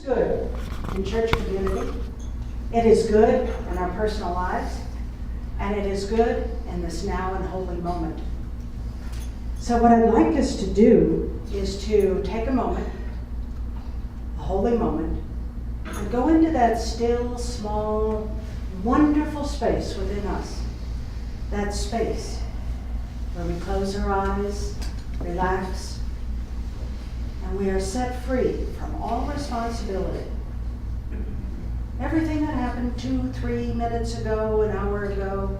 good in church community. It is good in our personal lives. And it is good in this now and holy moment. So what I'd like us to do is to take a moment, a holy moment, and go into that still, small, wonderful space within us. That space where we close our eyes, relax, and we are set free from all responsibility. Everything that happened 2, 3 minutes ago, an hour ago,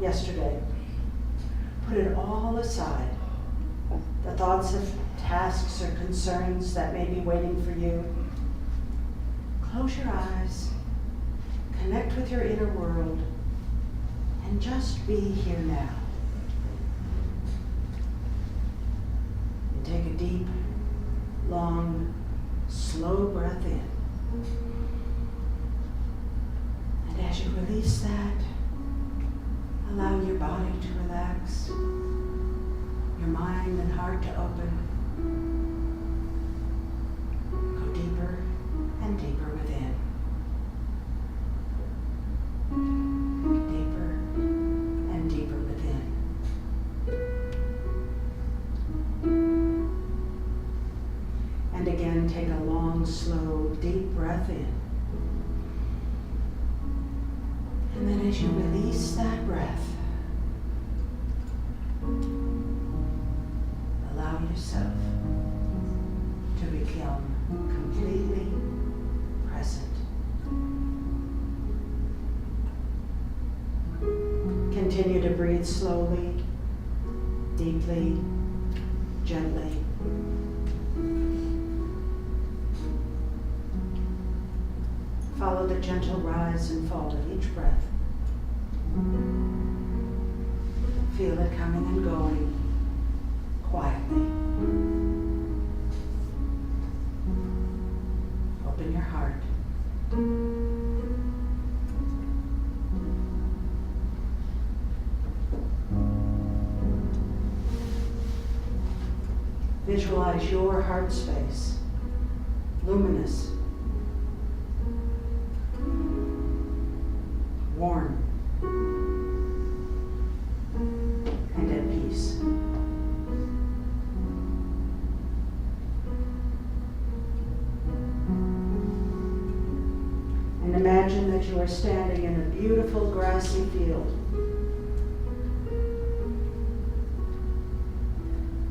yesterday, put it all aside. The thoughts of tasks or concerns that may be waiting for you. Close your eyes, connect with your inner world, and just be here now. And take a deep, long, slow breath in. And as you release that, allow your body to relax, your mind and heart to open. Go deeper and deeper within. Deeper and deeper within. And again, take a long, slow, deep breath in. And then as you release that breath, allow yourself to become completely present. Continue to breathe slowly, deeply, gently. Follow the gentle rise and fall of each breath. Feel it coming and going quietly. Open your heart. Visualize your heart space, luminous, warm, and at peace. And imagine that you are standing in a beautiful grassy field.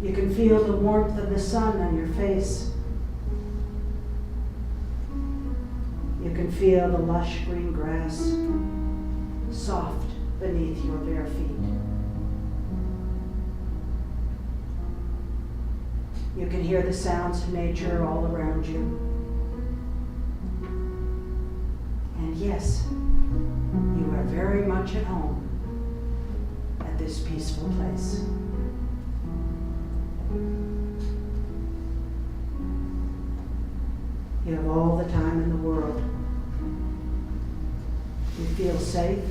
You can feel the warmth of the sun on your face. You can feel the lush green grass soft beneath your bare feet. You can hear the sounds of nature all around you. And yes, you are very much at home at this peaceful place. You have all the time in the world. You feel safe,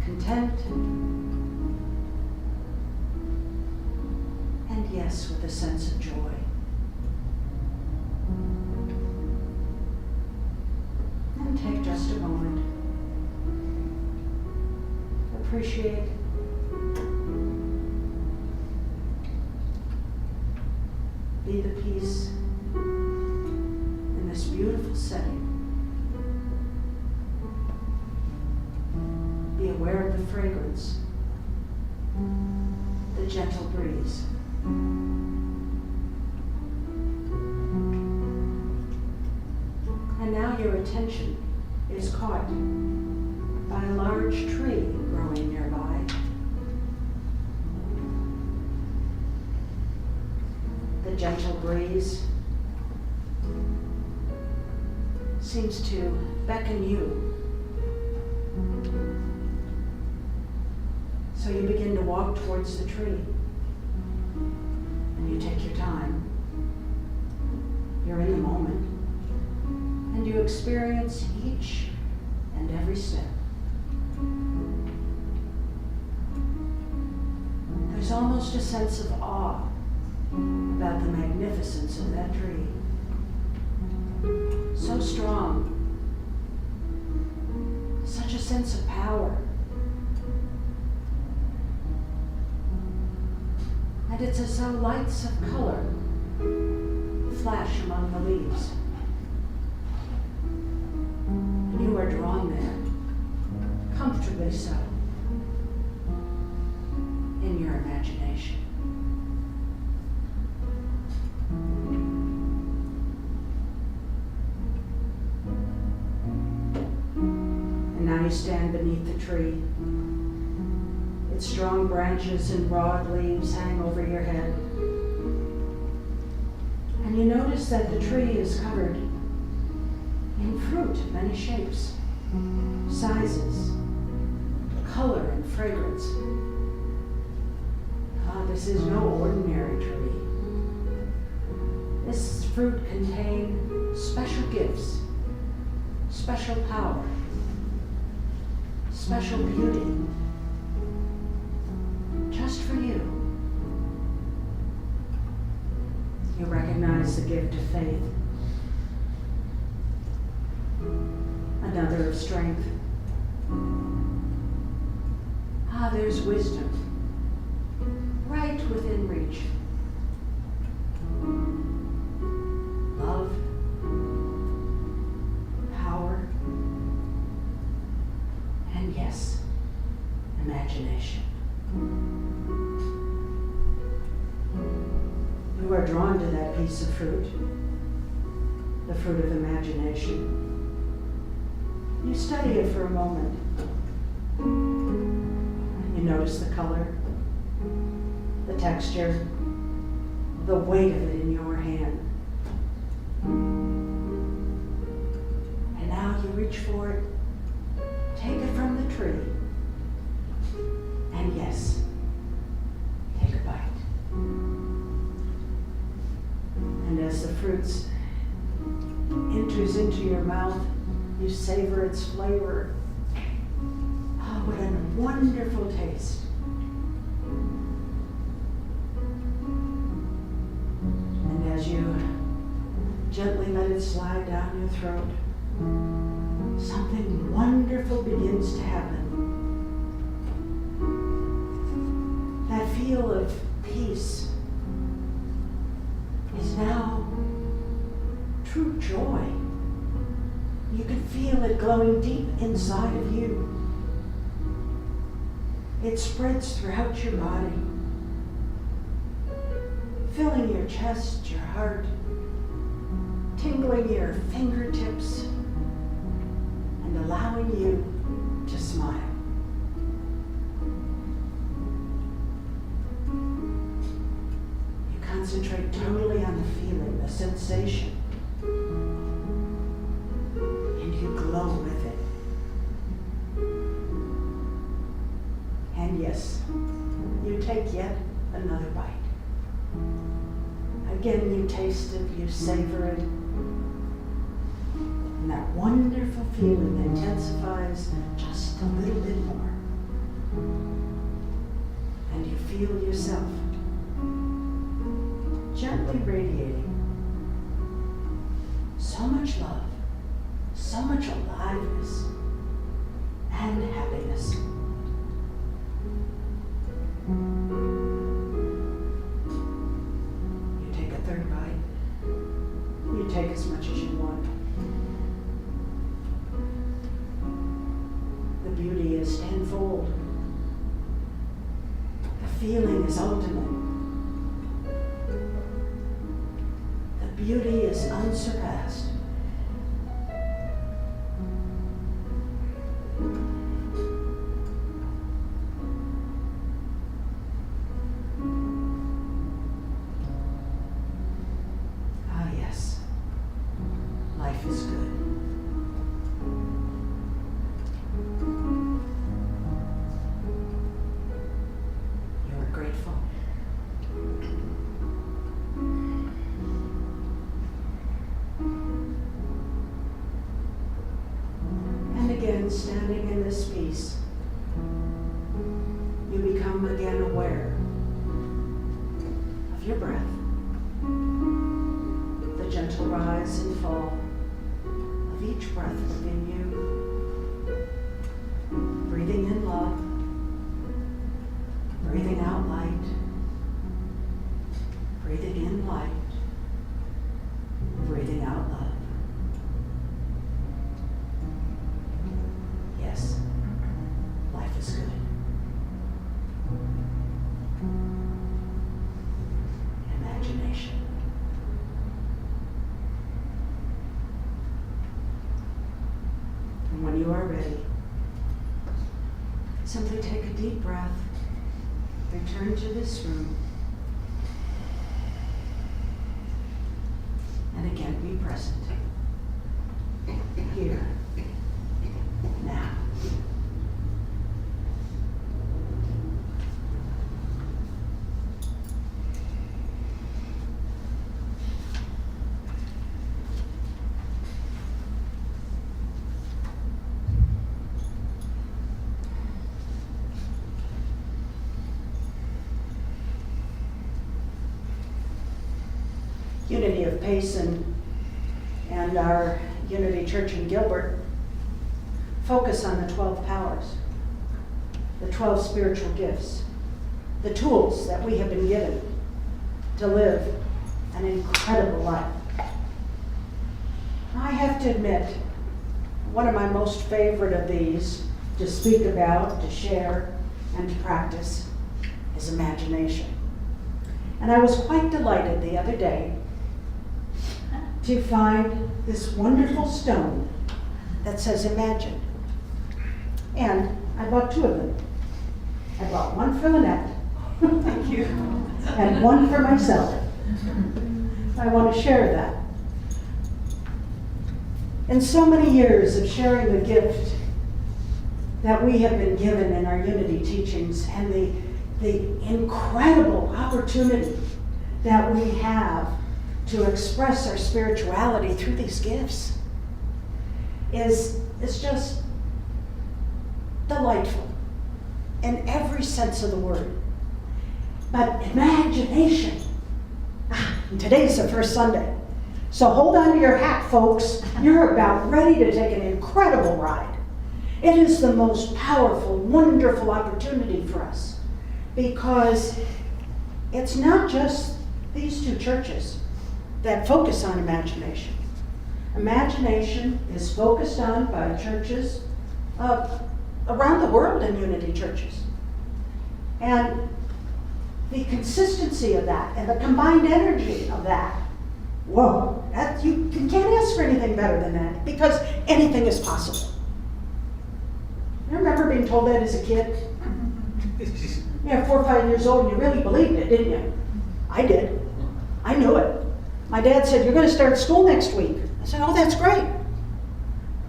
content, and yes, with a sense of joy. And take just a moment. Appreciate. Be the peace in this beautiful setting. Be aware of the fragrance, the gentle breeze. And now your attention is caught by a large tree growing nearby. The gentle breeze seems to beckon you. So you begin to walk towards the tree. And you take your time. You're in the moment. And you experience each and every step. There's almost a sense of awe about the magnificence of that tree. strong, such a sense of power. And it's as though lights of color flash among the leaves. And you are drawn there, comfortably so, in your imagination. And now you stand beneath the tree. Its strong branches and broad leaves hang over your head. And you notice that the tree is covered in fruit of many shapes, sizes, color, and fragrance. This is no ordinary tree. This fruit contains special gifts, special power, special beauty, just for you. You recognize the gift of faith, another of strength. There's wisdom right within reach. Love, power, and yes, imagination. You are drawn to that piece of fruit, the fruit of imagination. You study it for a moment. You notice the color, the texture, the weight of it in your hand. And now you reach for it, take it from the tree, and yes, take a bite. And as the fruit enters into your mouth, you savor its flavor. Oh, what a wonderful taste. And as you gently let it slide down your throat, something wonderful begins to happen. That feel of peace is now true joy. You can feel it glowing deep inside of you. It spreads throughout your body, filling your chest, your heart, tingling your fingertips, and allowing you to smile. You concentrate totally on the feeling, the sensation, and you glow with it. And yes, you take yet another bite. Again, you taste it, you savor it, and that wonderful feeling intensifies just a little bit more. And you feel yourself gently radiating so much love, so much aliveness, and happiness. You take a third bite. You take as much as you want. The beauty is tenfold. The feeling is ultimate. The beauty is unsurpassed. Life is good. You are grateful. And again, standing in this peace, you become again aware of your breath, the gentle rise and fall each breath within you. Breathing in love. Breathing out light. Breathing in light. Breathing out love. Yes, life is good. Imagination. And when you are ready, simply take a deep breath, return to this room, and again be present. Here, now. Unity of Payson and our Unity Church in Gilbert focus on the 12 powers, the 12 spiritual gifts, the tools that we have been given to live an incredible life. I have to admit, one of my most favorite of these to speak about, to share, and to practice is imagination. And I was quite delighted the other day to find this wonderful stone that says imagine. And I bought 2 of them. I bought one for Lynette. Thank you. And one for myself. I want to share that. In so many years of sharing the gift that we have been given in our Unity teachings and the incredible opportunity that we have to express our spirituality through these gifts is just delightful in every sense of the word. But imagination, and today's the first Sunday, so hold on to your hat, folks. You're about ready to take an incredible ride. It is the most powerful, wonderful opportunity for us because it's not just these 2 churches that focus on imagination. Imagination is focused on by churches around the world in Unity churches. And the consistency of that and the combined energy of that, whoa, you can't ask for anything better than that because anything is possible. You remember being told that as a kid? You're 4 or 5 years old and you really believed it, didn't you? I did. I knew it. My dad said, you're going to start school next week. I said, oh, that's great.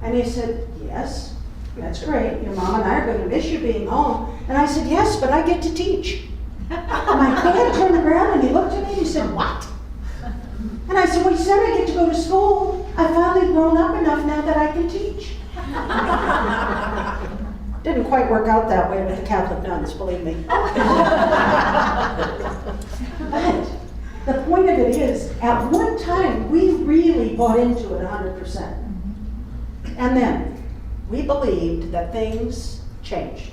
And he said, yes, that's great. Your mom and I are going to miss you being home. And I said, yes, but I get to teach. My dad turned around and he looked at me and he said, what? And I said, well, you said I get to go to school. I've finally grown up enough now that I can teach. Didn't quite work out that way with the Catholic nuns, believe me. But the point of it is, at one time, we really bought into it 100%. And then we believed that things changed.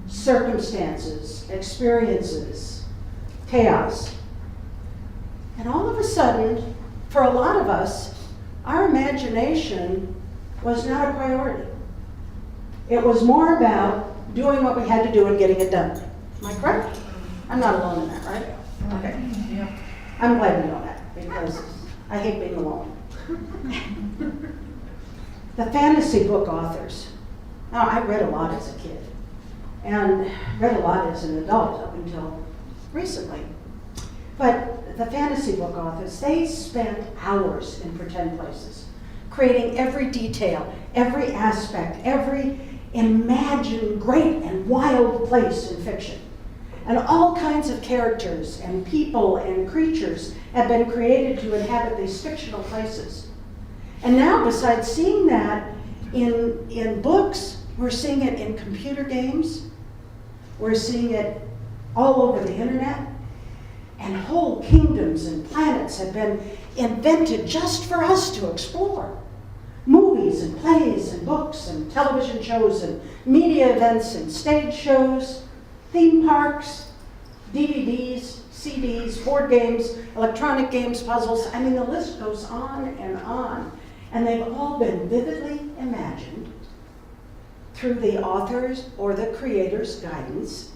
Circumstances, experiences, chaos. And all of a sudden, for a lot of us, our imagination was not a priority. It was more about doing what we had to do and getting it done. Am I correct? I'm not alone in that, right? Okay. Yeah. I'm glad you know that, because I hate being alone. The fantasy book authors. Now, I read a lot as a kid, and read a lot as an adult up until recently. But the fantasy book authors, they spent hours in pretend places, creating every detail, every aspect, every imagined great and wild place in fiction. And all kinds of characters and people and creatures have been created to inhabit these fictional places. And now, besides seeing that in books, we're seeing it in computer games, we're seeing it all over the internet, and whole kingdoms and planets have been invented just for us to explore. Movies movies and plays and books and television shows and media events and stage shows, theme parks, DVDs, CDs, board games, electronic games, puzzles. I mean, the list goes on and on. And they've all been vividly imagined through the author's or the creator's guidance.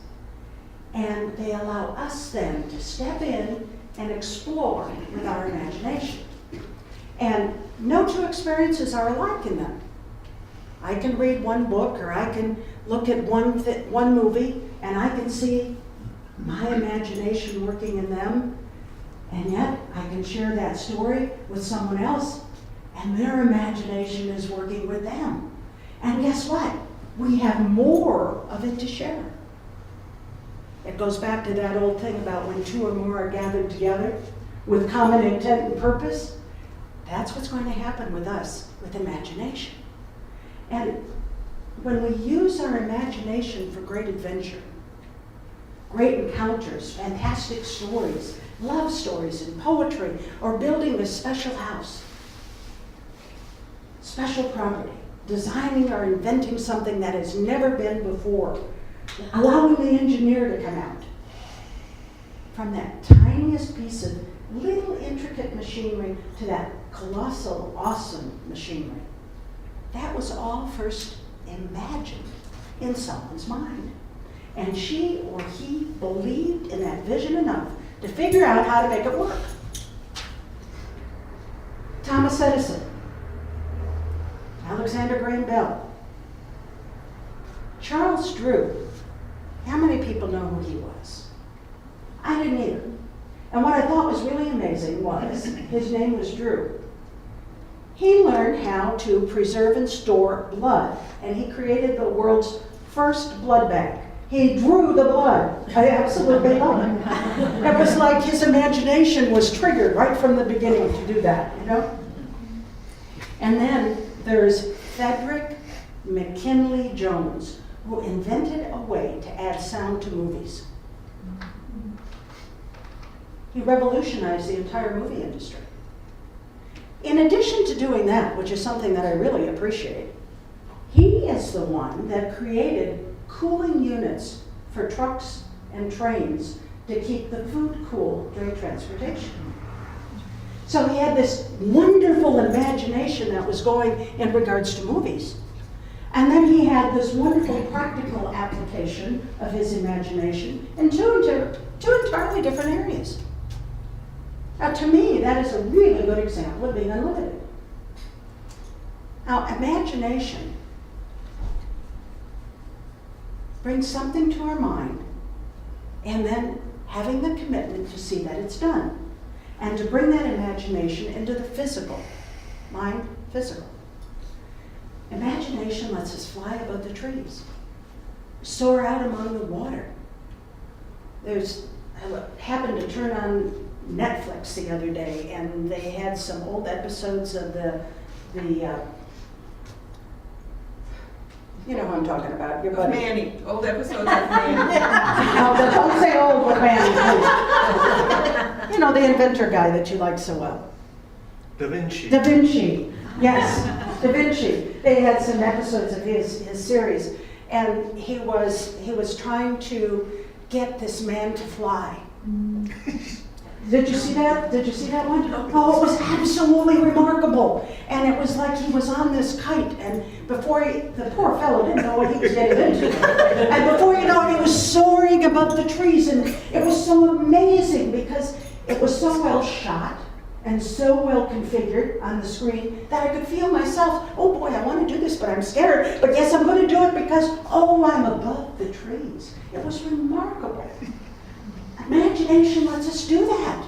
And they allow us then to step in and explore with our imagination. And no two experiences are alike in them. I can read one book, or I can look at one movie, and I can see my imagination working in them, and yet I can share that story with someone else, and their imagination is working with them. And guess what? We have more of it to share. It goes back to that old thing about when two or more are gathered together with common intent and purpose. That's what's going to happen with us, with imagination. And when we use our imagination for great adventure, great encounters, fantastic stories, love stories and poetry, or building a special house, special property, designing or inventing something that has never been before, allowing the engineer to come out from that tiniest piece of little intricate machinery to that colossal, awesome machinery. That was all first imagined in someone's mind. And she or he believed in that vision enough to figure out how to make it work. Thomas Edison, Alexander Graham Bell, Charles Drew. How many people know who he was? I didn't either. And what I thought was really amazing was his name was Drew. He learned how to preserve and store blood, and he created the world's first blood bank. He drew the blood. I absolutely love it. It was like his imagination was triggered right from the beginning to do that, you know? And then there's Frederick McKinley Jones, who invented a way to add sound to movies. He revolutionized the entire movie industry. In addition to doing that, which is something that I really appreciate, he is the one that created cooling units for trucks and trains to keep the food cool during transportation. So he had this wonderful imagination that was going in regards to movies. And then he had this wonderful practical application of his imagination in two entirely different areas. Now, to me, that is a really good example of being unlimited. Now, imagination brings something to our mind, and then having the commitment to see that it's done, and to bring that imagination into the physical, mind, physical. Imagination lets us fly above the trees, soar out among the water. I happened to turn on Netflix the other day, and they had some old episodes of the you know who I'm talking about, your buddy. Manny, old episodes of Manny. No, don't say old with Manny, please. You know, the inventor guy that you like so well. Da Vinci. Da Vinci, yes, Da Vinci. They had some episodes of his series, and he was trying to get this man to fly. Did you see that? Did you see that one? Oh, it was absolutely remarkable. And it was like he was on this kite, and the poor fellow didn't know what he was getting into. And before you know it, he was soaring above the trees, and it was so amazing because it was so well shot and so well configured on the screen that I could feel myself, oh boy, I want to do this, but I'm scared. But yes, I'm going to do it because, oh, I'm above the trees. It was remarkable. Imagination lets us do that.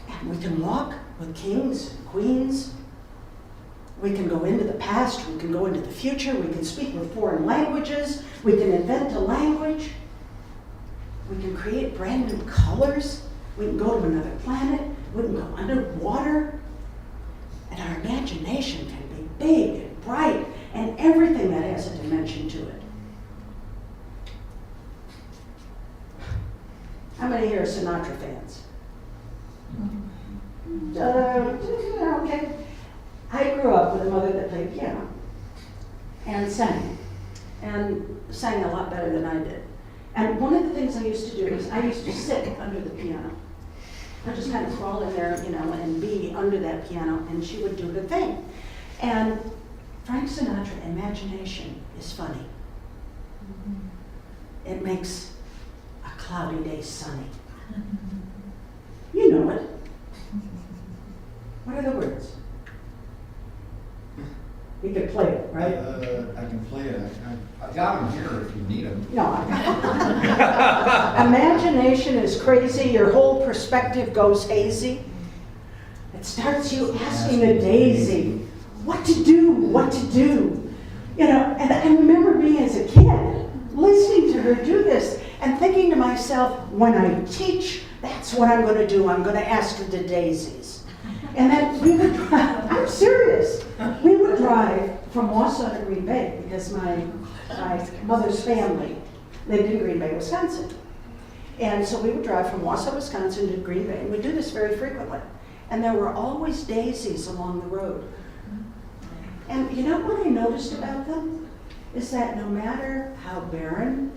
And we can walk with kings and queens. We can go into the past. We can go into the future. We can speak with foreign languages. We can invent a language. We can create brand new colors. We can go to another planet. We can go underwater. And our imagination can be big and bright and everything that has a dimension to it. How many here are Sinatra fans? Okay. I grew up with a mother that played piano and sang a lot better than I did. And one of the things I used to do is I used to sit under the piano. I'd just kind of crawl in there, and be under that piano, and she would do the thing. And Frank Sinatra, imagination is funny. It makes a cloudy day sunny. You know it. What are the words? You could play it, right? I can play it. I got them here if you need them. No. Imagination is crazy. Your whole perspective goes hazy. It starts you asking a daisy, what to do, what to do. And I remember being as a kid, listening to her do this and thinking to myself, when I teach, that's what I'm going to do. I'm going to ask her the daisies. And then we would drive, I'm serious, we would drive from Wausau to Green Bay because my mother's family lived in Green Bay, Wisconsin. And so we would drive from Wausau, Wisconsin to Green Bay, and we'd do this very frequently. And there were always daisies along the road. And you know what I noticed about them? Is that no matter how barren,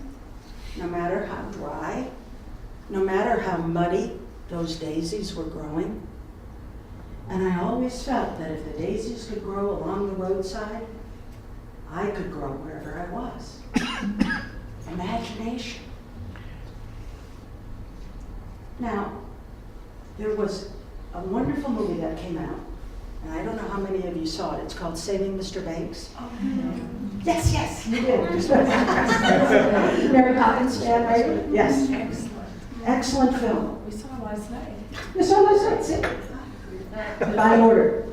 no matter how dry, no matter how muddy those daisies were growing, and I always felt that if the daisies could grow along the roadside, I could grow wherever I was. Imagination. Now, there was a wonderful movie that came out, and I don't know how many of you saw it. It's called Saving Mr. Banks. Oh, yes, you did. Mary Poppins fan, right? Yes. Excellent film. We saw last night. You saw last night, see? By order.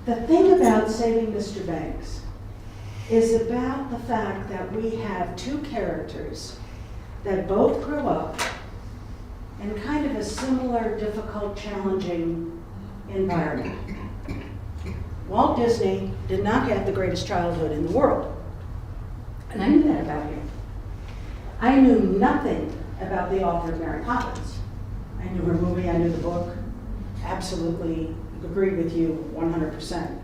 The thing about Saving Mr. Banks is about the fact that we have two characters that both grew up in kind of a similar, difficult, challenging environment. Walt Disney did not have the greatest childhood in the world. And I knew that about him. I knew nothing about the author of Mary Poppins. I knew her movie, I knew the book. Absolutely agree with you 100%.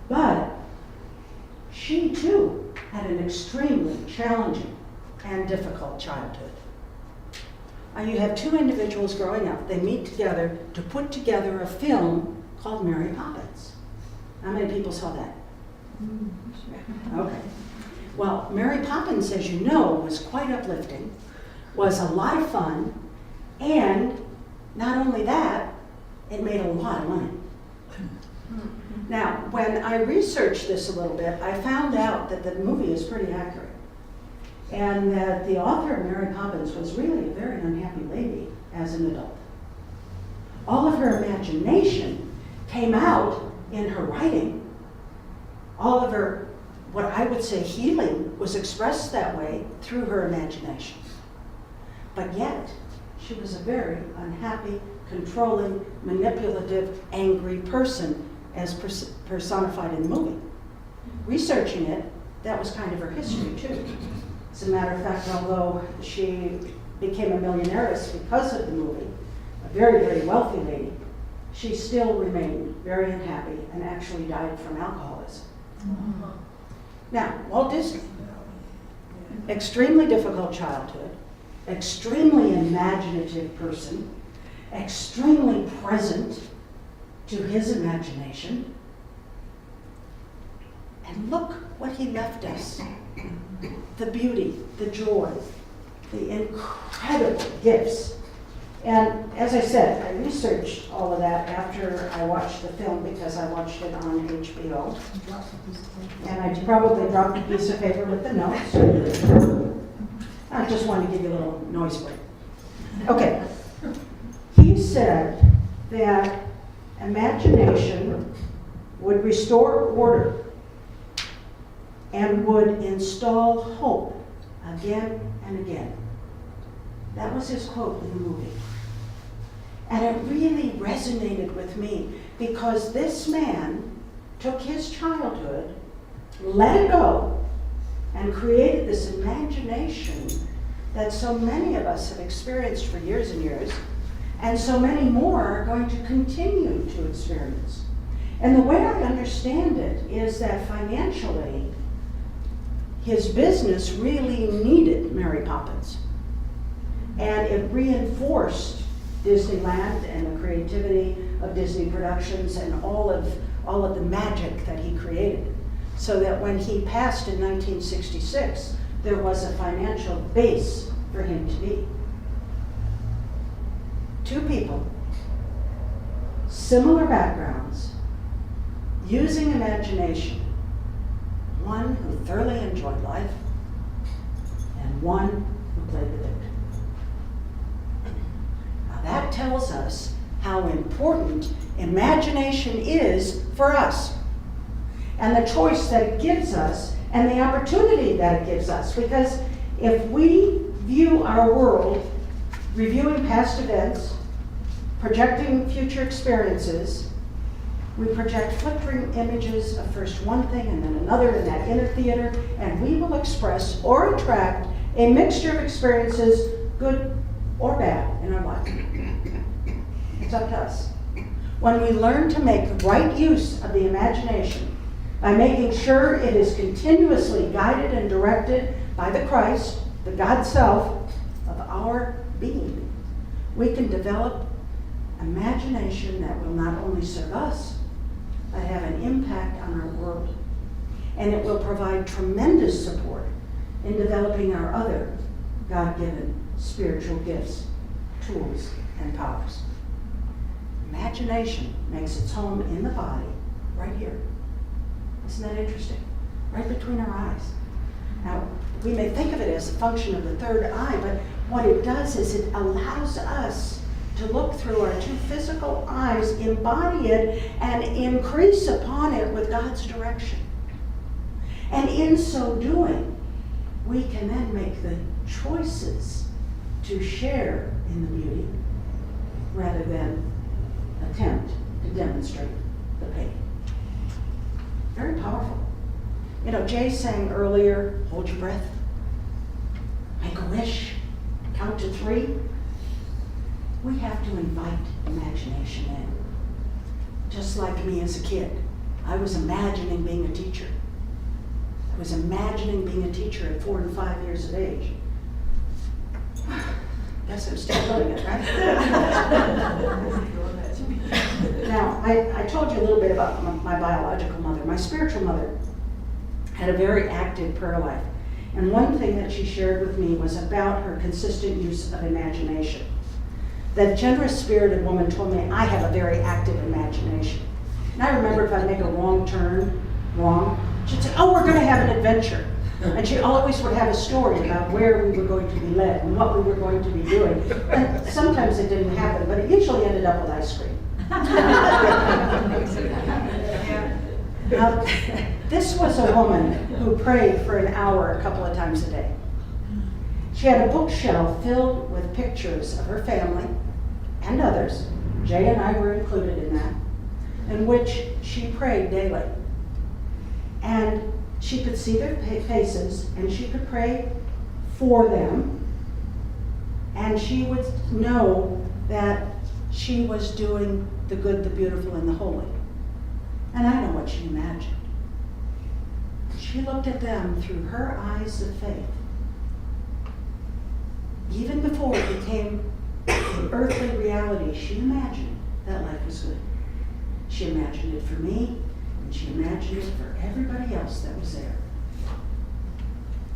But she too had an extremely challenging and difficult childhood. You have two individuals growing up. They meet together to put together a film called Mary Poppins. How many people saw that? Okay. Well, Mary Poppins, as you know, was quite uplifting, was a lot of fun, and not only that, it made a lot of money. Now, when I researched this a little bit, I found out that the movie is pretty accurate, and that the author of Mary Poppins was really a very unhappy lady as an adult. All of her imagination came out in her writing. All of her, what I would say, healing was expressed that way through her imagination. But yet, she was a very unhappy, controlling, manipulative, angry person as personified in the movie. Researching it, that was kind of her history too. As a matter of fact, although she became a millionairess because of the movie, a very, very wealthy lady, she still remained very unhappy and actually died from alcoholism. Mm-hmm. Now, Walt Disney, extremely difficult childhood, extremely imaginative person, extremely present to his imagination, and look what he left us. The beauty, the joy, the incredible gifts. And as I said, I researched all of that after I watched the film because I watched it on HBO. And I probably dropped a piece of paper with the notes. I just wanted to give you a little noise break. Okay. He said that imagination would restore order and would install hope again and again. That was his quote in the movie. And it really resonated with me because this man took his childhood, let it go, and created this imagination that so many of us have experienced for years and years, And so many more are going to continue to experience. And the way I understand it is that financially, his business really needed Mary Poppins. And it reinforced Disneyland and the creativity of Disney productions and all of the magic that he created. So that when he passed in 1966, there was a financial base for him to be. Two people, similar backgrounds, using imagination. One who thoroughly enjoyed life, and one who played the victim. Now that tells us how important imagination is for us, and the choice that it gives us, and the opportunity that it gives us. Because if we view our world, reviewing past events, projecting future experiences, we project flickering images of first one thing and then another in that inner theater, and we will express or attract a mixture of experiences, good or bad, in our life. It's up to us. When we learn to make right use of the imagination, by making sure it is continuously guided and directed by the Christ, the God Self of our being, we can develop imagination that will not only serve us, but have an impact on our world. And it will provide tremendous support in developing our other God-given spiritual gifts, tools, and powers. Imagination makes its home in the body, right here. Isn't that interesting? Right between our eyes. Now, we may think of it as a function of the third eye, but what it does is it allows us to look through our two physical eyes, embody it, and increase upon it with God's direction. And in so doing, we can then make the choices to share in the beauty rather than attempt to demonstrate the pain. Very powerful. You know, Jay sang earlier, hold your breath, make a wish, count to 3. We have to invite imagination in. Just like me as a kid, I was imagining being a teacher. I was imagining being a teacher at 4 and 5 years of age. Guess I'm still doing it, right? Now, I told you a little bit about my biological mother. My spiritual mother had a very active prayer life. And one thing that she shared with me was about her consistent use of imagination. That generous spirited woman told me, I have a very active imagination. And I remember if I make a wrong turn, she'd say, oh, we're going to have an adventure. And she always would have a story about where we were going to be led and what we were going to be doing. And sometimes it didn't happen, but it usually ended up with ice cream. Now, this was a woman who prayed for an hour a couple of times a day. She had a bookshelf filled with pictures of her family and others, Jay and I were included in that, in which she prayed daily. And she could see their faces, and she could pray for them, and she would know that she was doing the good, the beautiful, and the holy. And I know what she imagined. She looked at them through her eyes of faith. Even before it became an earthly reality, she imagined that life was good. She imagined it for me, and she imagined it for everybody else that was there.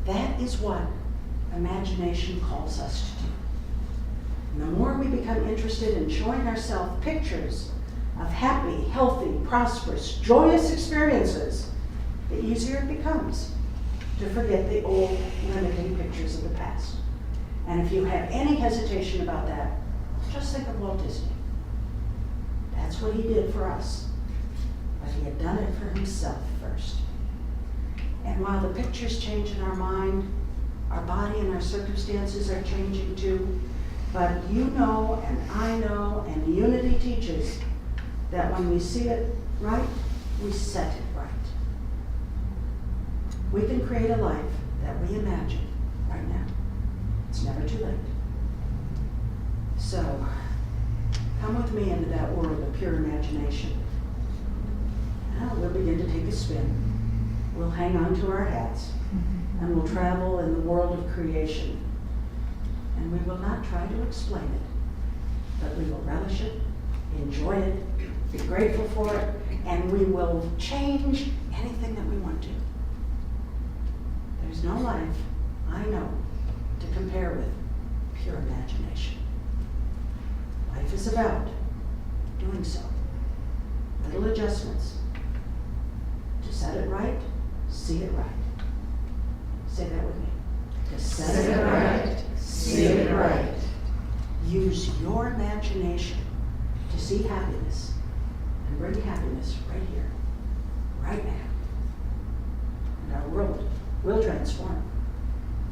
That is what imagination calls us to do. And the more we become interested in showing ourselves pictures of happy, healthy, prosperous, joyous experiences, the easier it becomes to forget the old, limiting pictures of the past. And if you have any hesitation about that, just think of Walt Disney. That's what he did for us. But he had done it for himself first. And while the pictures change in our mind, our body and our circumstances are changing too. But you know, and I know, and unity teaches that when we see it right, we set it right. We can create a life that we imagine right now. It's never too late. So, Come with me into that world of pure imagination. Now we'll begin to take a spin. We'll hang on to our hats, and we'll travel in the world of creation. And we will not try to explain it, but we will relish it, enjoy it, be grateful for it, and we will change anything that we want to. There's no life I know to compare with pure imagination. Life is about doing so. Little adjustments to set it right, see it right. Say that with me. To set it right, see it right. Use your imagination to see happiness and bring happiness right here, right now. And our world will transform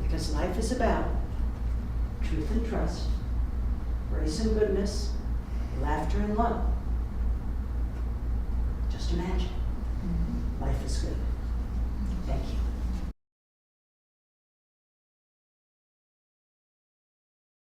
because life is about truth and trust, grace and goodness, laughter and love. Just imagine. Life is good.